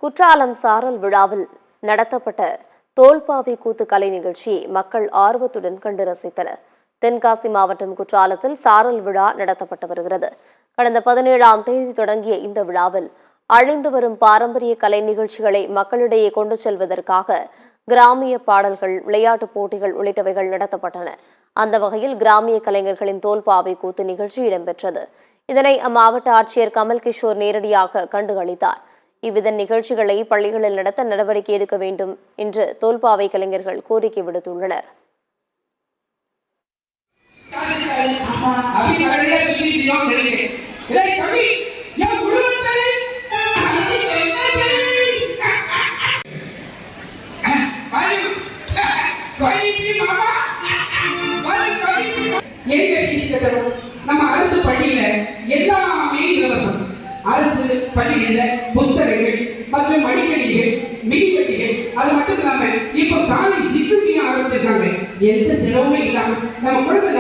குற்றாலம் சாரல் விழாவில் நடத்தப்பட்ட தோல்பாவை கூத்து கலை நிகழ்ச்சியை மக்கள் ஆர்வத்துடன் கண்டு ரசித்தனர். தென்காசி மாவட்டம் குற்றாலத்தில் சாரல் விழா நடத்தப்பட்டு வருகிறது. கடந்த 17ஆம் தேதி தொடங்கிய இந்த விழாவில் அழிந்து வரும் பாரம்பரிய கலை நிகழ்ச்சிகளை மக்களிடையே கொண்டு செல்வதற்காக கிராமிய பாடல்கள், விளையாட்டுப் போட்டிகள் உள்ளிட்டவைகள் நடத்தப்பட்டன. அந்த வகையில் கிராமிய கலைஞர்களின் தோல்பாவை கூத்து நிகழ்ச்சி இடம்பெற்றது. இதனை அம்மாவட்ட ஆட்சியர் கமல் கிஷோர் நேரடியாக கண்டுகளித்தார். இவ்வித நிகழ்ச்சிகளை பள்ளிகளில் நடத்த நடவடிக்கை எடுக்க வேண்டும் என்று தோல்பாவை கலைஞர்கள் கோரிக்கை விடுத்துள்ளனர். நம்ம அரசு பள்ளியில எல்லாமே இலவசம். அரசு பள்ளியில புத்தகங்கள் மற்றும் மடிக்கணிகள், மிதிவண்டிகள், அது மட்டும் இல்லாம இப்ப காலை சிற்றுண்டியும் ஆரம்பிச்சிருக்காங்க. எந்த செலவுமே இல்லாம நம்ம குழந்தை